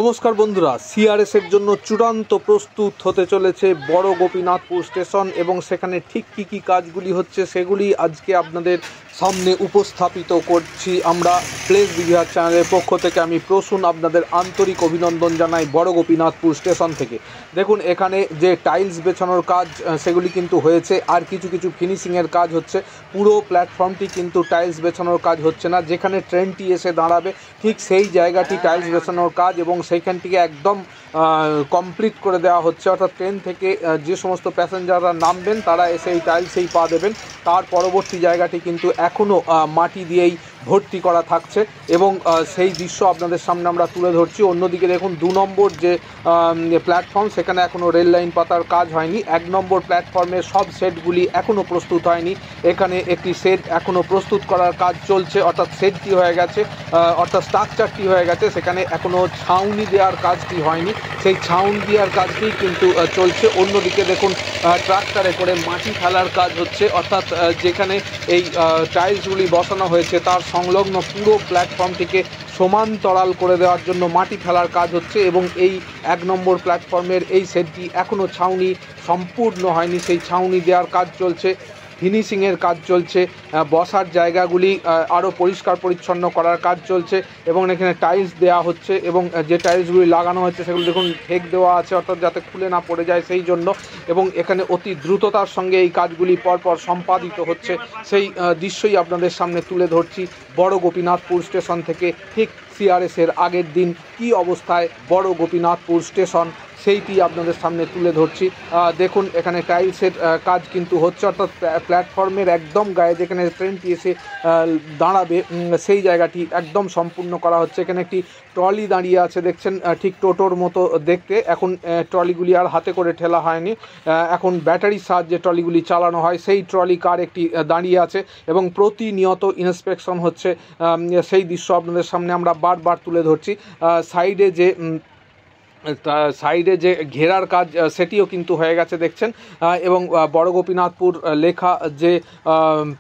নমস্কার বন্ধুরা, সিআরএস এর জন্য চূড়ান্ত প্রস্তুত হতে চলেছে বড় গোপীনাথপুর স্টেশন এবং সেখানে ঠিক কী কী কাজগুলি হচ্ছে সেগুলি আজকে আপনাদের সামনে উপস্থাপিত করছি। আমরা প্লেস বিহার চ্যানেলের পক্ষ থেকে আমি প্রসূন আপনাদের আন্তরিক অভিনন্দন জানাই বড় গোপীনাথপুর স্টেশন থেকে। দেখুন, এখানে যে টাইলস বেছানোর কাজ সেগুলি কিন্তু হয়েছে, আর কিছু কিছু ফিনিশিংয়ের কাজ হচ্ছে। পুরো প্ল্যাটফর্মটি কিন্তু টাইলস বেছানোর কাজ হচ্ছে না, যেখানে ট্রেনটি এসে দাঁড়াবে ঠিক সেই জায়গাটি টাইলস বেছানোর কাজ এবং সেইখানটিকে একদম কমপ্লিট করে দেওয়া হচ্ছে। অর্থাৎ ট্রেন থেকে যে সমস্ত প্যাসেঞ্জাররা নামবেন তারা এসে এই টাইলসেই পা দেবেন। তার পরবর্তী জায়গাটি কিন্তু এখনও মাটি দিয়েই ভর্তি করা থাকছে এবং সেই দৃশ্য আপনাদের সামনে আমরা তুলে ধরছি। অন্যদিকে দেখুন, 2 নম্বর যে প্ল্যাটফর্ম সেখানে এখনও রেল লাইন পাতার কাজ হয়নি। 1 নম্বর প্ল্যাটফর্মের সব সেটগুলি এখনও প্রস্তুত হয়নি। এখানে একটি সেট এখনও প্রস্তুত করার কাজ চলছে, অর্থাৎ সেটটি হয়ে গেছে, অর্থাৎ স্ট্রাকচারটি হয়ে গেছে। সেখানে এখনও ছাউনি দেওয়ার কাজটি হয়নি, সেই ছাউনি দেওয়ার কাজটি কিন্তু চলছে। অন্যদিকে দেখুন, ট্রাক্টরে করে মাটি ফেলার কাজ হচ্ছে, অর্থাৎ যেখানে এই টাইলসগুলি বসানো হয়েছে তার সংলগ্ন পুরো প্ল্যাটফর্মটিকে সমান্তরাল করে দেওয়ার জন্য মাটি ফেলার কাজ হচ্ছে এবং এই 1 নম্বর প্ল্যাটফর্মের এই সেটটি এখনও ছাউনি সম্পূর্ণ হয়নি, সেই ছাউনি দেওয়ার কাজ চলছে, ফিনিশিংয়ের কাজ চলছে, বসার জায়গাগুলি আরও পরিষ্কার পরিচ্ছন্ন করার কাজ চলছে এবং এখানে টাইলস দেওয়া হচ্ছে এবং যে টাইলসগুলি লাগানো হচ্ছে সেগুলো দেখুন ঠেক দেওয়া আছে, অর্থাৎ যাতে খুলে না পড়ে যায় সেই জন্য। এবং এখানে অতি দ্রুততার সঙ্গে এই কাজগুলি পরপর সম্পাদিত হচ্ছে, সেই দৃশ্যই আপনাদের সামনে তুলে ধরছি বড় গোপীনাথপুর স্টেশন থেকে। ঠিক সিআরএসের আগের দিন কী অবস্থায় বড় গোপীনাথপুর স্টেশন সেইটি আপনাদের সামনে তুলে ধরছি। দেখুন, এখানে টাইলসের কাজ কিন্তু হচ্ছে, অর্থাৎ প্ল্যাটফর্মের একদম গায়ে যেখানে ট্রেনটি এসে দাঁড়াবে সেই জায়গাটি একদম সম্পূর্ণ করা হচ্ছে। এখানে একটি ট্রলি দাঁড়িয়ে আছে, দেখছেন ঠিক টোটোর মতো দেখতে। এখন ট্রলিগুলি আর হাতে করে ঠেলা হয়নি, এখন ব্যাটারির সাহায্যে ট্রলিগুলি চালানো হয়। সেই ট্রলি কার একটি দাঁড়িয়ে আছে এবং প্রতিনিয়ত ইন্সপেকশন হচ্ছে, সেই দৃশ্য আপনাদের সামনে আমরা বারবার তুলে ধরছি। সাইডে যে ঘেরার কাজ সেটিও কিন্তু হয়ে গেছে দেখছেন, এবং বড় গোপীনাথপুর লেখা যে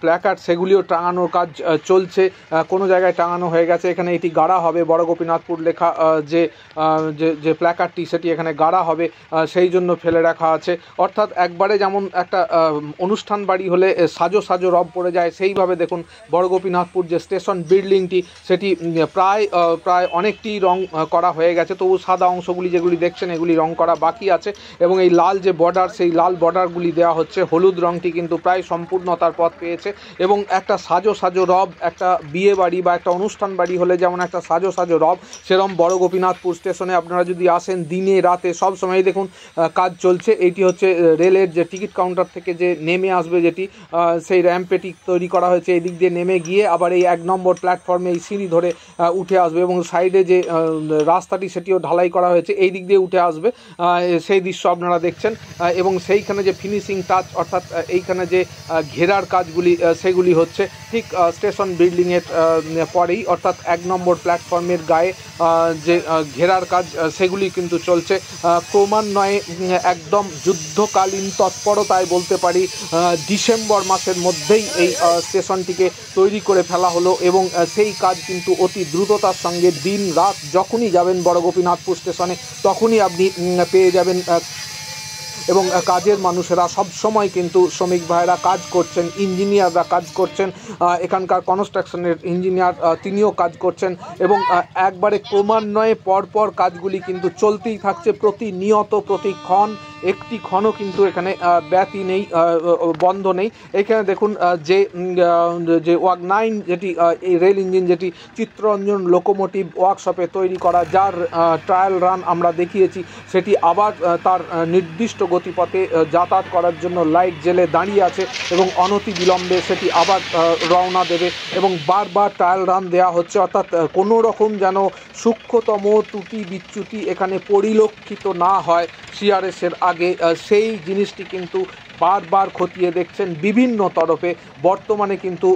প্ল্যাকার্ড সেগুলিও টাঙানোর কাজ চলছে, কোনো জায়গায় টাঙানো হয়ে গেছে। এখানে এটি গাড়া হবে, বড় গোপীনাথপুর লেখা যে প্ল্যাকার্ডটি সেটি এখানে গাড়া হবে, সেই জন্য ফেলে রাখা আছে। অর্থাৎ একবারে যেমন একটা অনুষ্ঠান বাড়ি হলে সাজো সাজো রব পড়ে যায়, সেইভাবে দেখুন বড় গোপীনাথপুর যে স্টেশন বিল্ডিংটি সেটি প্রায় অনেকটি রং করা হয়ে গেছে, তবু সাদা অংশগুলি যেগুলি দেখছেন এগুলি রং করা বাকি আছে এবং এই লাল যে বর্ডার সেই লাল বর্ডারগুলি দেওয়া হচ্ছে। হলুদ রংটি কিন্তু প্রায় সম্পূর্ণতার পথ পেয়েছে এবং একটা সাজো সাজো রব, একটা বিয়ে বাড়ি বা একটা অনুষ্ঠান বাড়ি হলে যেমন একটা সাজো সাজো রব, সেরকম বড় গোপীনাথপুর স্টেশনে আপনারা যদি আসেন দিনে রাতে সব সময় দেখুন কাজ চলছে। এইটি হচ্ছে রেলের যে টিকিট কাউন্টার থেকে যে নেমে আসবে, যেটি সেই র্যাম্পেটি তৈরি করা হয়েছে, এই দিক দিয়ে নেমে গিয়ে আবার এই 1 নম্বর প্ল্যাটফর্মে এই সিঁড়ি ধরে উঠে আসবে এবং সাইডে যে রাস্তাটি সেটিও ঢালাই করা হয়েছে, এই দিক দিয়ে উঠে আসবে, সেই দৃশ্য আপনারা দেখছেন। এবং সেইখানে যে ফিনিশিং টাচ, অর্থাৎ এইখানে যে ঘেরার কাজগুলি সেগুলি হচ্ছে ঠিক স্টেশন বিল্ডিংয়ের পরেই, অর্থাৎ 1 নম্বর প্ল্যাটফর্মের গায়ে যে ঘেরার কাজ সেগুলি কিন্তু চলছে ক্রমান্বয়ে। একদম যুদ্ধকালীন তৎপরতায় বলতে পারি ডিসেম্বর মাসের মধ্যেই এই স্টেশনটিকে তৈরি করে ফেলা হলো এবং সেই কাজ কিন্তু অতি দ্রুততার সঙ্গে দিন রাত যখনই যাবেন বড় গোপীনাথপুর স্টেশনে তখনই আপনি পেয়ে যাবেন। এবং কাজের মানুষেরা সব সময় কিন্তু শ্রমিক ভাইরা কাজ করছেন, ইঞ্জিনিয়াররা কাজ করছেন, এখানকার কনস্ট্রাকশনের ইঞ্জিনিয়ার তিনিও কাজ করছেন এবং একবারে ক্রমান্বয়ে পরপর কাজগুলি কিন্তু চলতেই থাকছে প্রতিনিয়ত, প্রতিক্ষণ একটি ক্ষণও কিন্তু এখানে ব্যতি নেই, বন্ধ নেই। এখানে দেখুন যে ওয়ার্ক 9 যেটি এই রেল ইঞ্জিন যেটি চিত্তরঞ্জন লোকোমোটিভ ওয়ার্কশপে তৈরি করা, যার ট্রায়াল রান আমরা দেখিয়েছি, সেটি আবার তার নির্দিষ্ট গতিপথে যাতায়াত করার জন্য লাইট জেলে দাঁড়িয়ে আছে এবং অনতি বিলম্বে সেটি আবার রওনা দেবে এবং বারবার ট্রায়াল রান দেওয়া হচ্ছে, অর্থাৎ কোনো রকম যেন সূক্ষ্মতম ত্রুটি বিচ্যুতি এখানে পরিলক্ষিত না হয় সিআরএসের আগে, সেই জিনিসটি কিন্তু বারবার খতিয়ে দেখছেন বিভিন্ন তরফে। বর্তমানে কিন্তু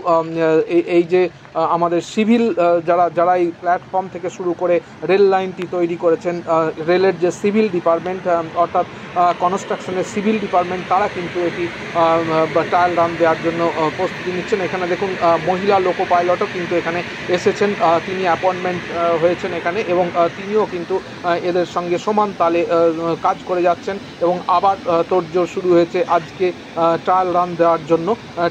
এই যে আমাদের সিভিল যারা এই প্ল্যাটফর্ম থেকে শুরু করে রেল লাইনটি তৈরি করেছেন, রেলের যে সিভিল ডিপার্টমেন্ট অর্থাৎ কনস্ট্রাকশনের সিভিল ডিপার্টমেন্ট, তারা কিন্তু এটি ট্রায়াল রান দেওয়ার জন্য প্রস্তুতি নিচ্ছেন। এখানে দেখুন মহিলা লোকো পাইলটও কিন্তু এখানে এসেছেন, তিনি অ্যাপয়েন্টমেন্ট হয়েছেন এখানে, এবং তিনিও কিন্তু এদের সঙ্গে সমান তালে কাজ করে যাচ্ছেন। এবং আবার তোড়জোড় শুরু হয়েছে আজকে ট্রায়াল রান দেওয়ার জন্য।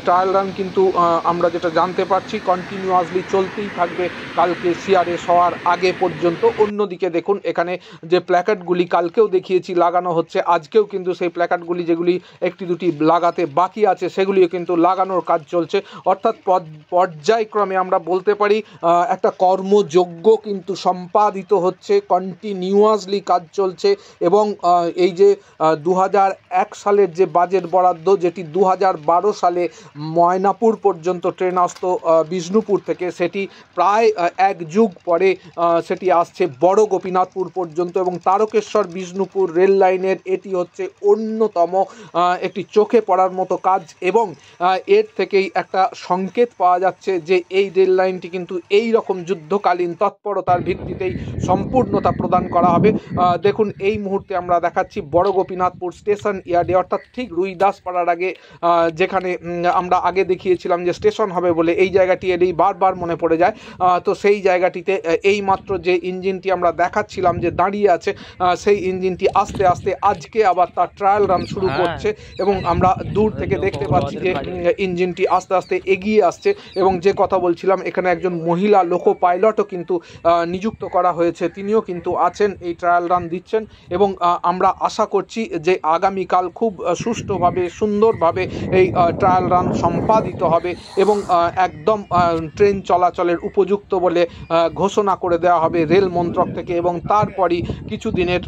ট্রায়াল রান কিন্তু আমরা যেটা জানতে পারছি কন্টিনিউয়াসলি চলতেই থাকবে কালকে সিআরএস হওয়ার আগে পর্যন্ত। অন্যদিকে দেখুন এখানে যে প্ল্যাকার্ডগুলি কালকেও দেখিয়েছি লাগানো হচ্ছে, আজকেও কিন্তু সেই প্ল্যাকার্ডগুলি যেগুলি একটি দুটি লাগাতে বাকি আছে সেগুলিও কিন্তু লাগানোর কাজ চলছে। অর্থাৎ পর্যায়ক্রমে আমরা বলতে পারি একটা কর্মযজ্ঞ কিন্তু সম্পাদিত হচ্ছে, কন্টিনিউয়াসলি কাজ চলছে। এবং এই যে 2001 সালের যে বাজেট বরাদ্দ, যেটি 2012 সালে ময়নাপুর পর্যন্ত ট্রেন আসতো বিষ্ণুপুর থেকে, সেটি প্রায় 1 যুগ পরে সেটি আসছে বড় গোপীনাথপুর পর্যন্ত। এবং তারকেশ্বর বিষ্ণুপুর রেল লাইনের এটি হচ্ছে অন্যতম একটি চোখে পড়ার মতো কাজ। এবং এর থেকেই একটা সংকেত পাওয়া যাচ্ছে যে এই রেল লাইনটি কিন্তু এই রকম যুদ্ধকালীন তৎপরতার ভিত্তিতেই সম্পূর্ণতা প্রদান করা হবে। দেখুন এই মুহূর্তে আমরা দেখাচ্ছি বড় গোপীনাথপুর স্টেশন ইয়ার্ডে, অর্থাৎ ঠিক রুইদাসপাড়ার আগে, যেখানে আমরা আগে দেখিয়েছিলাম যে স্টেশন হবে বলে, এই জায়গাটি এলেই বারবার মনে পড়ে যায়। তো সেই জায়গাটিতে এই মাত্র যে ইঞ্জিনটি আমরা দেখাচ্ছিলাম যে দাঁড়িয়ে আছে, সেই ইঞ্জিনটি আস্তে আস্তে আজকে আবার তার ট্রায়াল রান শুরু করছে। এবং আমরা দূর থেকে দেখতে পাচ্ছি যে ইঞ্জিনটি আস্তে আস্তে এগিয়ে আসছে। এবং যে কথা বলছিলাম, এখানে একজন মহিলা লোকো পাইলটও কিন্তু নিযুক্ত করা হয়েছে, তিনিও কিন্তু আছেন, এই ট্রায়াল রান দিচ্ছেন। এবং আমরা আশা করছি যে আগামীকাল খুব সুষ্ঠুভাবে সুন্দরভাবে এই ট্রায়াল রান সম্পাদিত হবে এবং একদম ট্রেন চলাচলের উপযুক্ত বলে ঘোষণা করে দেওয়া হবে রেল মন্ত্রক থেকে। এবং তারপরই কিছুদিনের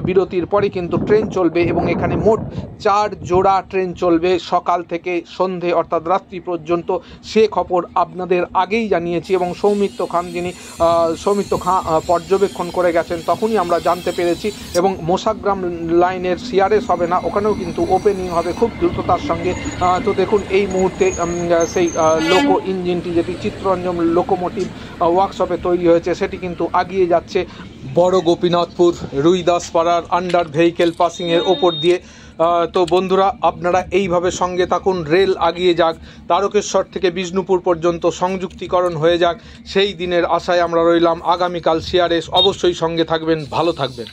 বিরতির পরে কিন্তু ট্রেন চলবে, এবং এখানে মোট 4 জোড়া ট্রেন চলবে সকাল থেকে সন্ধে অর্থাৎ রাত্রি পর্যন্ত। সে খবর আপনাদের আগেই জানিয়েছি, এবং সৌমিত্র খাঁ পর্যবেক্ষণ করে গেছেন, তখনই আমরা জানতে পেরেছি। এবং মোসাগ্রাম লাইনের সিআরএস হবে না, ওখানেও কিন্তু ওপেনিং হবে খুব দ্রুততার সঙ্গে। তো দেখুন এই মুহূর্তে সেই লোকো ইঞ্জিনটি, যেটি চিত্তরঞ্জন লোকোমোটিভ ওয়ার্কশপে তৈরি হয়েছে, সেটি কিন্তু আগিয়ে যাচ্ছে বড় গোপীনাথপুর রুইদাসপাড়ার আন্ডার ভেহিকেল পাসিংয়ের ওপর দিয়ে। তো বন্ধুরা, আপনারা এইভাবে সঙ্গে থাকুন, রেল আগিয়ে যাক, তারকেশ্বর থেকে বিষ্ণুপুর পর্যন্ত সংযুক্তিকরণ হয়ে যাক, সেই দিনের আশায় আমরা রইলাম। আগামীকাল সিআরএস, অবশ্যই সঙ্গে থাকবেন, ভালো থাকবেন।